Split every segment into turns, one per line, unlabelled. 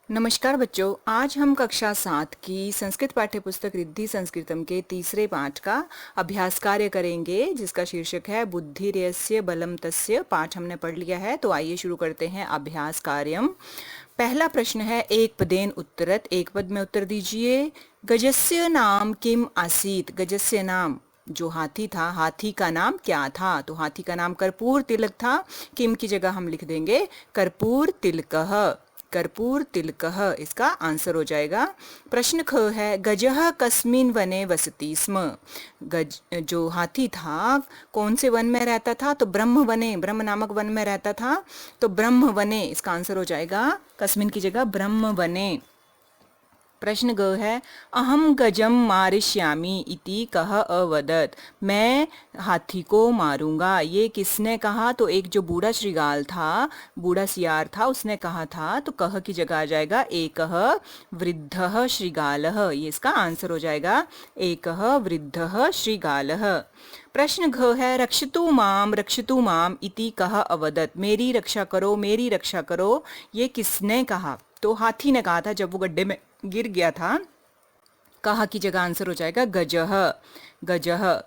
नमस्कार बच्चों, आज हम कक्षा 7 की संस्कृत पाठ्यपुस्तक रिद्धि संस्कृतम के तीसरे पाठ का अभ्यास कार्य करेंगे, जिसका शीर्षक है बुद्धिर्यस्य बलम तस्य। पाठ हमने पढ़ लिया है, तो आइए शुरू करते हैं अभ्यास कार्यम। पहला प्रश्न है, एक पदेन उत्तरत, एक पद में उत्तर दीजिए। गजस्य नाम किम आसीत। गजस्य नाम, जो हाथी था, हाथी का नाम क्या था? तो हाथी का नाम कर्पूर तिलक था। किम की जगह हम लिख देंगे कर्पूर तिलकः। कर्पूर तिलकः इसका आंसर हो जाएगा। प्रश्न ख है, गजः कस्मिन् वने वसति स्म। गज, जो हाथी था, कौन से वन में रहता था? तो ब्रह्म वने, ब्रह्म नामक वन में रहता था। तो ब्रह्म वने इसका आंसर हो जाएगा, कस्मिन् की जगह ब्रह्म वने। प्रश्न ग है, अहम गजम मारिष्यामि इति कह अवदत। मैं हाथी को मारूंगा, ये किसने कहा? तो एक जो बूढ़ा श्रीगाल था, बूढ़ा सियार था, उसने कहा था। तो कह की जगह आ जाएगा एकः वृद्धः श्रीगालः। ये इसका आंसर हो जाएगा, एकः वृद्धः श्रीगालः। प्रश्न घ है, रक्षतु माम इति कह अवदत। मेरी रक्षा करो, मेरी रक्षा करो, ये किसने कहा? तो हाथी ने कहा था जब वो गड्ढे में गिर गया था। कहा की जगह आंसर हो जाएगा गजह। गजह।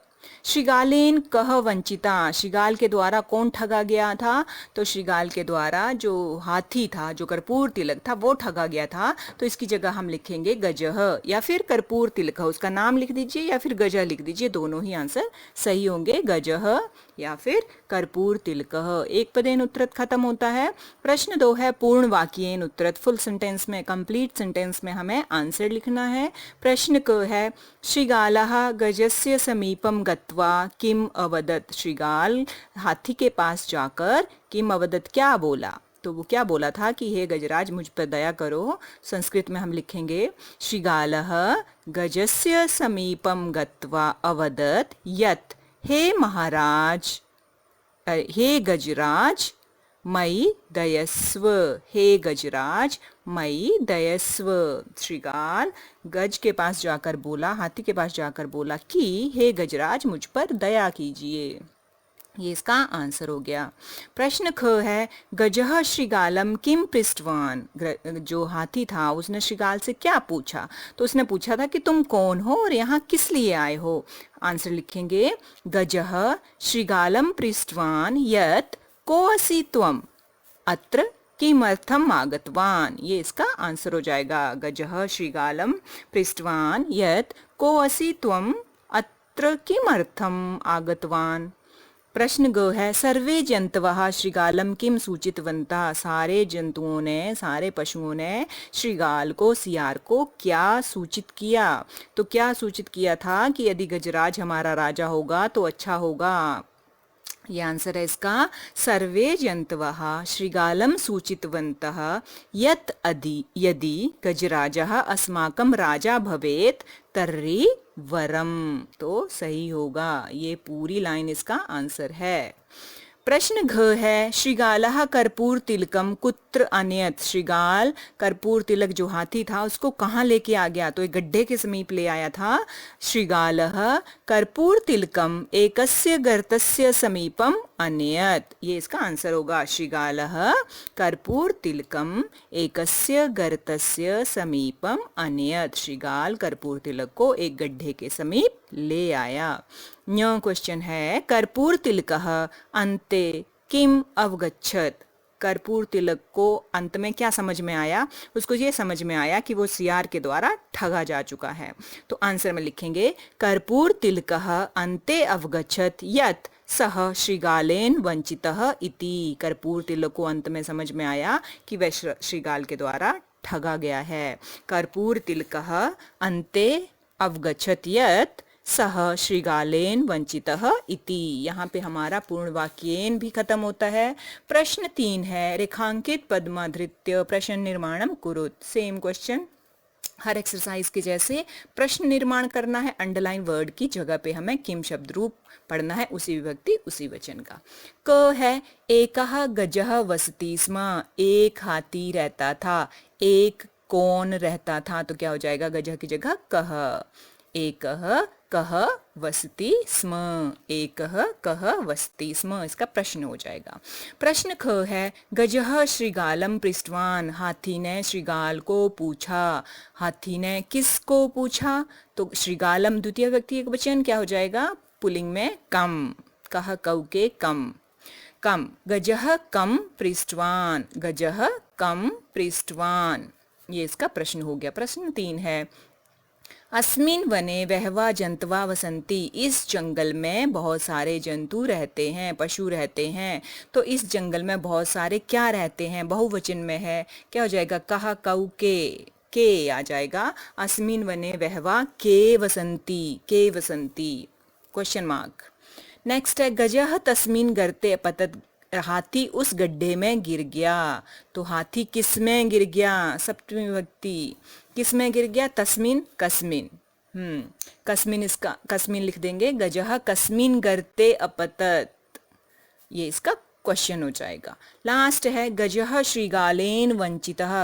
श्रीगालेन कह वंचिता। श्रीगाल के द्वारा कौन ठगा गया था? तो श्रीगाल के द्वारा जो हाथी था, जो कर्पूर तिलक था, वो ठगा गया था। तो इसकी जगह हम लिखेंगे गजह, या फिर कर्पूर तिलक, उसका नाम लिख दीजिए या फिर गजह लिख दीजिए, दोनों ही आंसर सही होंगे, गजह या फिर कर्पूर तिलकः। एक पदेन उत्तरत खत्म होता है। प्रश्न 2 है, पूर्ण वाक्येन उत्तरत। फुल सेंटेंस में, कंप्लीट सेंटेंस में हमें आंसर लिखना है। प्रश्न क है, श्रीगालः गजस्य समीपम गत्वा किम अवदत। श्रीगाल हाथी के पास जाकर किम अवदत, क्या बोला? तो वो क्या बोला था कि हे गजराज, मुझ पर दया करो। संस्कृत में हम लिखेंगे, श्रीगालः गजस्य समीपम गत्वा अवदत यत् हे महाराज, हे गजराज मयि दयस्व। हे गजराज मयि दयस्व। श्रीगाल गज के पास जाकर बोला, हाथी के पास जाकर बोला कि हे गजराज, मुझ पर दया कीजिए। ये इसका आंसर हो गया। प्रश्न ख है, गजः श्रीगालम किम पृष्ठवान। जो हाथी था, उसने श्रीगाल से क्या पूछा? तो उसने पूछा था कि तुम कौन हो और यहाँ किस लिए आए हो? आंसर लिखेंगे, गजः श्रीगालम पृष्ठवान यत् को असि त्वम अत्र किमर्थम आगतवान। ये इसका आंसर हो जाएगा, गजः श्रीगालम पृष्ठवान यत् को असि त्वम अत्र किमर्थम आगतवान। प्रश्न ग है, सर्वे जंतवः श्रीगालम किम सूचितवन्तः। सारे जंतुओं ने, सारे पशुओं ने श्रीगाल को, सियार को क्या सूचित किया? तो क्या सूचित किया था कि यदि गजराज हमारा राजा होगा तो अच्छा होगा। ये आंसर है इसका, सर्वे जंतवः श्रीगालम सूचितवन्तः यत् यदि गजराजः अस्माकं राजा भवेत् तर्हि वरम। तो सही होगा, ये पूरी लाइन इसका आंसर है। प्रश्न घ है, श्रीगालः कर्पूर तिलकम कुत्र अनयत। श्रीगाल कर्पूर तिलक, जो हाथी था, उसको कहाँ लेके आ गया? तो एक गड्ढे के समीप ले आया था। श्रीगालः कर्पूर तिलकम एकस्य गर्तस्य समीपम अनयत। ये इसका आंसर होगा, श्रीगालः कर्पूर तिलकम एकस्य गर्तस्य समीपम अनयत। श्रीगाल कर्पूर तिलक को एक गड्ढे के समीप ले आया। न्य क्वेश्चन है, कर्पूर तिलकः अन्ते किम अवगच्छत। कर्पूर तिलक को अंत में क्या समझ में आया? उसको ये समझ में आया कि वो सियार के द्वारा ठगा जा चुका है। तो आंसर में लिखेंगे, कर्पूर तिलकः अन्ते अवगच्छत यत् सह श्रीगालेन वंचितः इति। कर्पूर तिलक को अंत में समझ में आया कि वह श्रीगाल के द्वारा ठगा गया है। कर्पूर तिलकः अन्ते अवगच्छत यत् सह श्रीगालेन वंचितः इति। यहाँ पे हमारा पूर्ण वाक्येन भी खत्म होता है। प्रश्न 3 है, रेखांकित पद्माधृत्य प्रश्न निर्माणम कुरुत। सेम क्वेश्चन, हर एक्सरसाइज के जैसे प्रश्न निर्माण करना है। अंडरलाइन वर्ड की जगह पे हमें किम शब्द रूप पढ़ना है, उसी विभक्ति उसी वचन का। क है, एकः गजः वसति स्म। एक हाथी रहता था। एक कौन रहता था? तो क्या हो जाएगा, गजः की जगह कह। एकः कह वसति स्म, एकः कः वसति स्म, इसका प्रश्न हो जाएगा। प्रश्न ख है, गजः श्रृगालं पृष्टवान, हाथी ने श्रृगाल को पूछा। हाथी ने किसको पूछा? तो श्रृगालम द्वितीय व्यक्ति एकवचन, क्या हो जाएगा? पुल्लिंग में कम, कह कौ के कम, कम। गजः कम पृष्टवान, गजः कम पृष्टवान, ये इसका प्रश्न हो गया। प्रश्न 3 है, अस्मिन वने बहवः जंतवः वसन्ति, इस जंगल में बहुत सारे जंतु रहते हैं, पशु रहते हैं। तो इस जंगल में बहुत सारे क्या रहते हैं? बहुवचन में है, क्या हो जाएगा? कह कौ के आ जाएगा। अस्मिन वने बहवः के वसन्ति, के वसन्ति, क्वेश्चन मार्क। नेक्स्ट है, गजः तस्मिन गर्ते अपतत, हाथी उस गड्ढे में गिर गया। तो हाथी किस में गिर गया? सप्तमी विभक्ति, किस में गिर गया? तस्मिन, कस्मिन। कस्मिन, इसका कस्मिन लिख देंगे। गजः कस्मिन गर्ते अपतत, ये इसका क्वेश्चन हो जाएगा। लास्ट है, गजः श्रृगालेन वंचितः,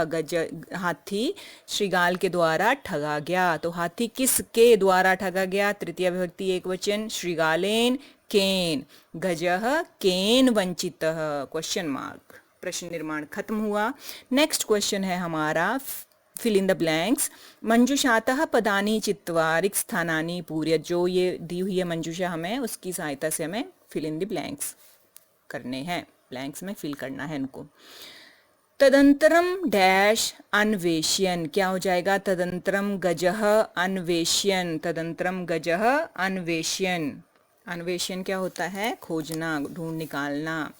हाथी श्रृगाल के द्वारा ठगा गया। तो हाथी किसके द्वारा ठगा गया? तृतीय विभक्ति एकवचन, श्रृगालेन केन, गजः केन वंचितः, क्वेश्चन मार्क। प्रश्न निर्माण खत्म हुआ। नेक्स्ट क्वेश्चन है हमारा फिल इन द ब्लैंक्स। मंजुषातः पदानि चित्वा रिक्त स्थानानि पूरयत, जो ये दी हुई है मंजुषा हमें, उसकी सहायता से हमें फिल इन द ब्लैंक्स करने हैं, ब्लैंक्स में फिल करना है इनको। तदंतरम डैश अन्वेष्यन, क्या हो जाएगा? तदंतरम गजः अन्वेष्यन, तदंतरम गजः अन्वेष्यन। अन्वेषण क्या होता है? खोजना, ढूंढ निकालना।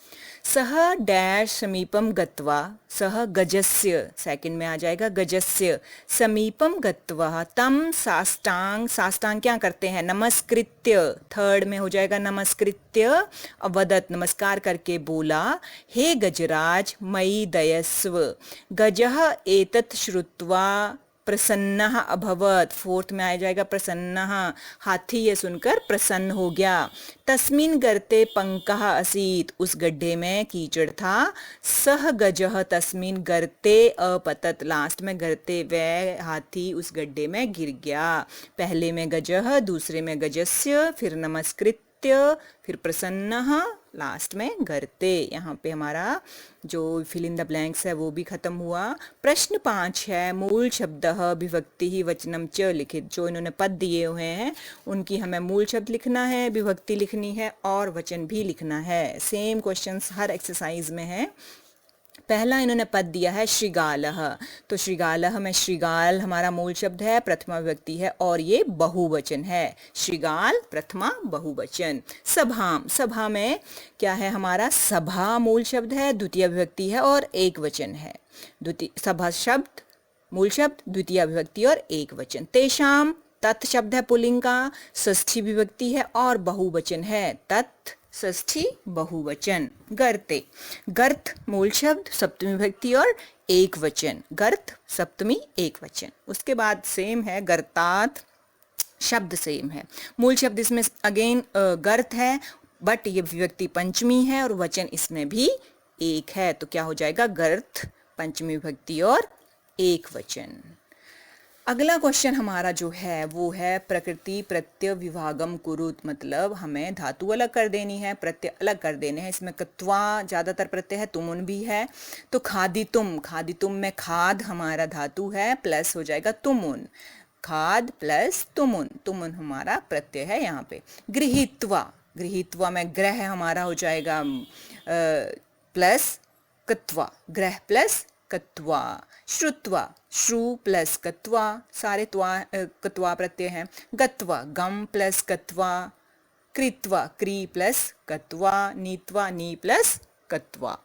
सह डैश समीपम गत्वा, सह गजस्य, सेकंड में आ जाएगा गजस्य, समीपम गत्वा तम साष्टांग, साष्टांग क्या करते हैं? नमस्कृत्य, थर्ड में हो जाएगा नमस्कृत्य, अवदत, नमस्कार करके बोला, हे गजराज मयि दयस्व। गजः एतत् श्रुत्वा प्रसन्नः अभवत्, फोर्थ में आ जाएगा प्रसन्नः, हाथी ये सुनकर प्रसन्न हो गया। तस्मिन् गर्ते पंकः असीत्, उस गड्ढे में कीचड़ था। सह गजः तस्मिन् गर्ते अपतत, लास्ट में गर्ते, वह हाथी उस गड्ढे में गिर गया। पहले में गजः, दूसरे में गजस्य, फिर नमस्कृत्य, फिर प्रसन्नः, लास्ट में गर्ते। यहाँ पे हमारा जो फिल इन द ब्लैंक्स है वो भी खत्म हुआ। प्रश्न 5 है, मूल शब्दः विभक्ति वचनम च लिखित, जो इन्होंने पद दिए हुए हैं उनकी हमें मूल शब्द लिखना है, विभक्ति लिखनी है और वचन भी लिखना है। सेम क्वेश्चंस हर एक्सरसाइज में है। पहला इन्होंने पद दिया है श्रृगालः, तो श्रृगालः में श्रृगाल हमारा मूल शब्द है, प्रथमा विभक्ति है और ये बहुवचन है। श्रृगाल प्रथमा बहुवचन। सभाम, सभा में क्या है हमारा? सभा मूल शब्द है, द्वितीय विभक्ति है और एक वचन है। द्वितीय सभा शब्द मूल शब्द, द्वितीय विभक्ति और एक वचन। तेषाम, तत् शब्द है पुल्लिंग का, षष्ठी विभक्ति है और बहुवचन है, तत् षष्ठी बहुवचन। गर्ते, गर्त मूल शब्द, सप्तमी विभक्ति और एक वचन, गर्त सप्तमी एक वचन। उसके बाद सेम है गर्तात, शब्द सेम है, मूल शब्द इसमें अगेन गर्त है, बट ये विभक्ति पंचमी है और वचन इसमें भी एक है, तो क्या हो जाएगा? गर्त पंचमी विभक्ति और एक वचन। अगला क्वेश्चन हमारा जो है वो है प्रकृति प्रत्यय विभागम कुरुत, मतलब हमें धातु अलग कर देनी है, प्रत्यय अलग कर देने हैं। इसमें कत्वा ज़्यादातर प्रत्यय है, तुमुन भी है। तो खादितुम, खादितुम में खाद हमारा धातु है, प्लस हो जाएगा तुमुन, खाद प्लस तुमुन, तुमुन हमारा प्रत्यय है यहाँ पे। गृहीत्वा, गृहीत्वा में ग्रह हमारा हो जाएगा प्लस कत्वा, ग्रह प्लस कत्वा। श्रुत्वा, श्रु प्लस कत्वा, सारे त्वा कत्वा प्रत्यय हैं। गत्वा, गम प्लस कत्वा। कृत्वा, क्री प्लस कत्वा। नीत्वा, नी प्लस कत्वा।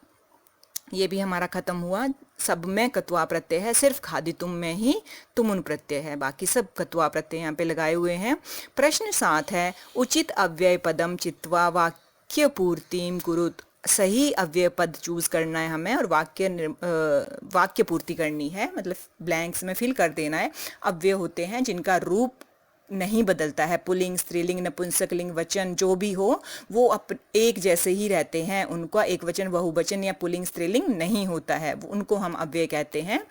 ये भी हमारा खत्म हुआ। सब में कत्वा प्रत्यय है, सिर्फ खादितुम में ही तुमुन प्रत्यय है, बाकी सब कत्वा प्रत्यय यहाँ पे लगाए हुए हैं। प्रश्न 7 है, उचित अव्यय पदम चित्वा वाक्य पूर्तिम कुरुत, सही अव्यय पद चूज करना है हमें और वाक्य पूर्ति करनी है, मतलब ब्लैंक्स में फिल कर देना है। अव्यय होते हैं जिनका रूप नहीं बदलता है, पुल्लिंग, स्त्रीलिंग, नपुंसकलिंग, वचन जो भी हो वो एक जैसे ही रहते हैं, उनका एक वचन बहुवचन या पुल्लिंग स्त्रीलिंग नहीं होता है, उनको हम अव्यय कहते हैं।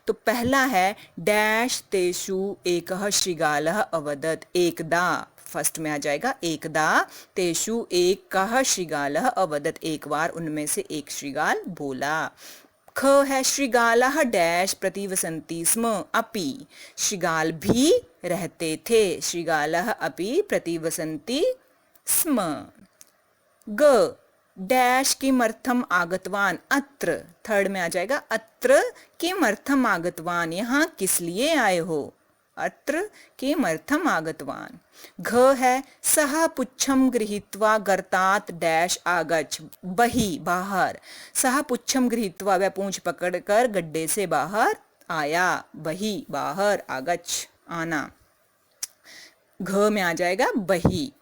तो पहला है डैश तेषु एकः श्रृगालः अवदत्, एकदा, फर्स्ट में आ जाएगा एकदा तेषु एकः श्रृगालः अवदत्, एक बार उनमें से एक श्रृगाल बोला। ख है श्रृगालः डैश प्रतिवसन्ति स्म अपि, श्रृगाल भी रहते थे, श्रृगालः अपि प्रतिवसन्ति स्म। ग डैश किमर्थम आगतवान अत्र, थर्ड में आ जाएगा अत्र किमर्थम आगतवान, यहाँ किस लिए आए हो, अत्र किमर्थम आगतवान। घ है सह पुच्छम गृहीत्वा गर्तात् डैश आगच्छ, बही बाहर, सह पुच्छम गृहीत्वा वह पूंछ पकड़कर गड्ढे से बाहर आया, बही बाहर, आगच्छ आना, घ में आ जाएगा बही।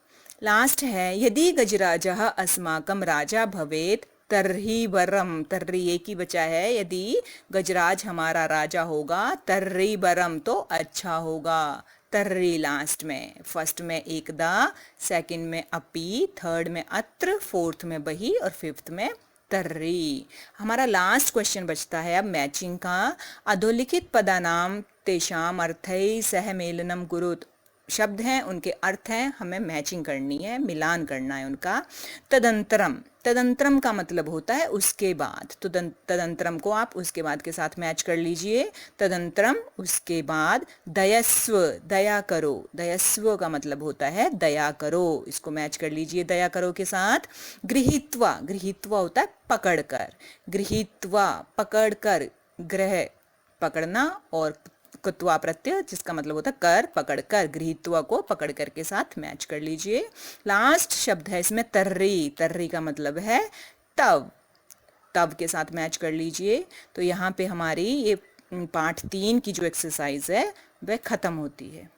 लास्ट है यदि गजराजः अस्माकं राजा भवेत् तर्हि वरम, तर्हि एक ही बचा है, यदि गजराज हमारा राजा होगा तर्हि वरम तो अच्छा होगा, तर्हि लास्ट में, फर्स्ट में एकदा, सेकंड में अपि, थर्ड में अत्र, फोर्थ में बही और फिफ्थ में तर्हि। हमारा लास्ट क्वेश्चन बचता है अब मैचिंग का। अधोलिखित पदानाम तेषाम अर्थै सह मेलनम कुरुत, शब्द हैं उनके अर्थ हैं, हमें मैचिंग करनी है, मिलान करना है उनका। तदंतरम, तदंतरम का मतलब होता है उसके बाद, तो तदंतरम को आप उसके बाद के साथ मैच कर लीजिए। तदंतरम उसके बाद, दयस्व दया करो, दयस्व का मतलब होता है दया करो, इसको मैच कर लीजिए दया करो के साथ। गृहीत्वा, गृहीत्वा होता है पकड़कर, गृहीत्वा पकड़कर, ग्रह पकड़ना और कुत्वा प्रत्यय जिसका मतलब होता है कर, पकड़कर, गृहीत्वा को पकड़कर के साथ मैच कर लीजिए। लास्ट शब्द है इसमें तर्री, तर्री का मतलब है तब, तब के साथ मैच कर लीजिए। तो यहाँ पे हमारी ये पाठ 3 की जो एक्सरसाइज है वह खत्म होती है।